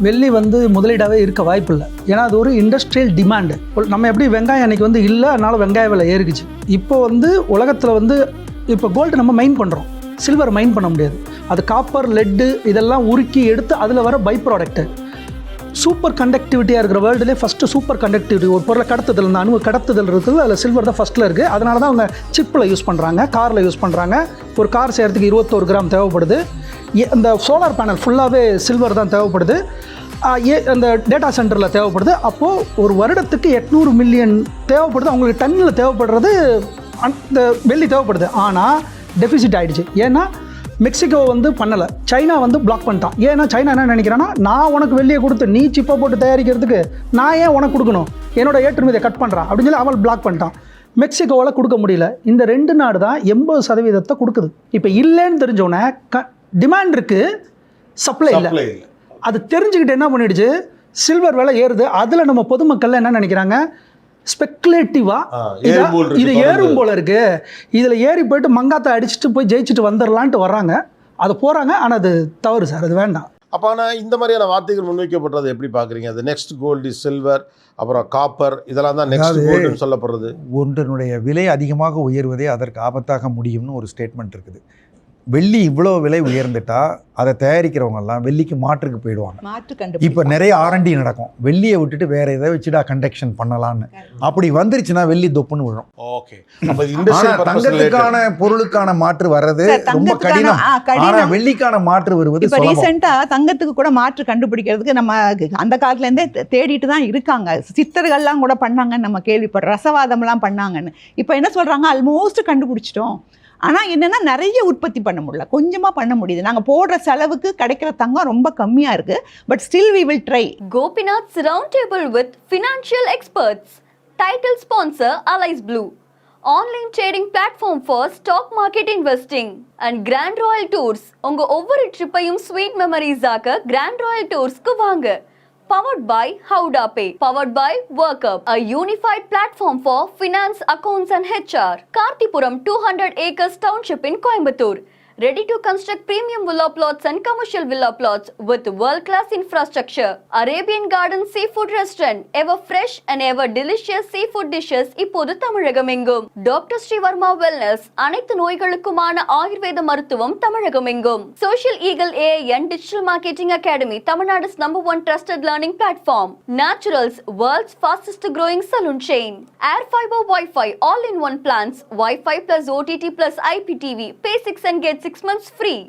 வெள்ளி வந்து முதலீடாகவே இருக்க வாய்ப்பு இல்லை. ஏன்னா அது ஒரு இண்டஸ்ட்ரியல் டிமாண்டு. நம்ம எப்படி வெங்காயம் அன்றைக்கி வந்து இல்லை, அதனால் வெங்காய விலை ஏறிக்குச்சு. இப்போ வந்து உலகத்தில் வந்து இப்போ கோல்டு நம்ம மைன் பண்ணுறோம், சில்வர் மைன் பண்ண முடியாது. அது காப்பர், லெட்டு இதெல்லாம் உருக்கி எடுத்து அதில் வர பை ப்ராடக்ட்டு. சூப்பர் கண்டக்டிவிட்டியாக இருக்கிற வேர்ல்டுலேயே ஃபஸ்ட்டு சூப்பர் கண்டக்டிவிட்டி ஒரு பொருளை கடத்துதல், இந்த அணு கடத்துதல் இருக்குது, அதில் சில்வர் தான் ஃபஸ்ட்டில் இருக்குது. அதனால தான் அவங்க சிப்பில் யூஸ் பண்ணுறாங்க, காரில் யூஸ் பண்ணுறாங்க. ஒரு கார் செய்கிறதுக்கு 21 கிராம் தேவைப்படுது. இந்த சோலார் பேனல் ஃபுல்லாகவே சில்வர் தான் தேவைப்படுது. அந்த டேட்டா சென்டரில் தேவைப்படுது. அப்போது ஒரு வருடத்துக்கு 800 மில்லியன் தேவைப்படுது. அவங்களுக்கு டன்னில் தேவைப்படுறது அந்த வெள்ளி தேவைப்படுது. ஆனால் டெபிசிட் ஆகிடுச்சு. ஏன்னா மெக்சிகோ வந்து பண்ணலை, சைனா வந்து பிளாக் பண்ணிட்டான். ஏன்னா சைனா என்ன நினைக்கிறான்னா, நான் உனக்கு வெள்ளியை கொடுத்து நீ சிப்பை போட்டு தயாரிக்கிறதுக்கு நான் ஏன் உனக்கு கொடுக்கணும், என்னோட ஏற்றுமதியை கட் பண்ணுறான் அப்படின்னு சொல்லி அவள் பிளாக் பண்ணிட்டான். மெக்சிகோவால் கொடுக்க முடியல. இந்த 2 நாடு தான் 80% கொடுக்குது. இப்போ இல்லைன்னு தெரிஞ்சோடனே டிமாண்ட் இருக்குது, சப்ளை இல்லை. அது தெரிஞ்சுக்கிட்டு என்ன பண்ணிடுச்சு, சில்வர் விலை ஏறுது. அதில் நம்ம பொதுமக்கள் என்ன நினைக்கிறாங்க, ஸ்பெக்குலேட்டிவாக இது ஏறும் போல இருக்கு, இதில் ஏறி போயிட்டு மங்காத்தை அடிச்சுட்டு போய் ஜெயிச்சுட்டு வந்துடலான்ட்டு வர்றாங்க. அது போகிறாங்க. ஆனால் அது தவறு சார், அது வேண்டாம். அப்போ ஆனால் இந்த மாதிரியான வார்த்தைகள் முன்வைக்கப்படுறது எப்படி பார்க்குறீங்க? அது நெக்ஸ்ட் கோல்டு இஸ் சில்வர், அப்புறம் காப்பர், இதெல்லாம் தான் நெக்ஸ்ட் கோல்டுன்னு சொல்லப்படுறது. ஒன்றினுடைய விலை அதிகமாக உயர்வதே அதற்கு ஆபத்தாக முடியும்னு ஒரு ஸ்டேட்மெண்ட் இருக்குது. வெள்ளி இவ்வளோ விலை உயர்ந்துட்டா அதை தயாரிக்கிறவங்கெல்லாம் வெள்ளிக்கு மாற்றுக்கு போயிடுவாங்க. இப்போ நிறைய R&D நடக்கும், வெள்ளியை விட்டுட்டு வேற எதை வச்சுடா கண்டக்ஷன் பண்ணலான்னு. அப்படி வந்துருச்சுன்னா வெள்ளி தொப்புன்னு விழும். ஓகே, தங்கத்துக்கான பொருளுக்கான மாற்று வர்றது ரொம்ப கடினம். ஆனா வெள்ளிக்கான மாற்று வருவது இப்போ ரீசெண்டா தங்கத்துக்கு கூட மாற்று கண்டுபிடிக்கிறதுக்கு நம்ம அந்த காலத்துல இருந்தே தேடிட்டு தான் இருக்காங்க. சித்தர்கள்லாம் கூட பண்ணாங்கன்னு நம்ம கேள்விப்படுறோம், ரசவாதம்லாம் பண்ணாங்கன்னு. இப்போ என்ன சொல்றாங்க, ஆல்மோஸ்ட் கண்டுபிடிச்சிட்டோம். ஆனால் என்னென்னா நிறைய உற்பத்தி பண்ண முடியல, கொஞ்சமாக பண்ண முடியுது. நாங்கள் போடுற செலவுக்கு கிடைக்கிற தங்கம் ரொம்ப கம்மியாக இருக்குது. But still we will try. Gopinath's Roundtable with Financial Experts. Title sponsor Allies Blue. Online trading platform for stock market investing. And Grand Royal Tours. உங்க ஒவ்வொரு ட்ரிப்பையும் ஸ்வீட் மெமரிஸ் ஆக்க Grand Royal Toursக்கு வாங்க. Powered by Howda Pay. Powered by WorkUp, a unified platform for finance, accounts and HR. Kartipuram 200 acres township in Coimbatore. Ready to construct premium villa plots and commercial villa plots with world-class infrastructure. Arabian Garden Seafood Restaurant. Ever fresh and ever delicious seafood dishes இப்போது தமிழகமெங்கும். Doctor Sreevarma wellness, அனைத்து நோய்களுக்குமான ஆயுர்வேத மருத்துவம் தமிழகமெங்கும். Social Eagle AIN Digital Marketing Academy, Tamilnadu's #1 trusted learning platform. Naturals, world's fastest growing salon chain. Air Fiber Wi-Fi all-in-one plans. Wi-Fi plus OTT plus IPTV. Pay 6 and get 6 months free.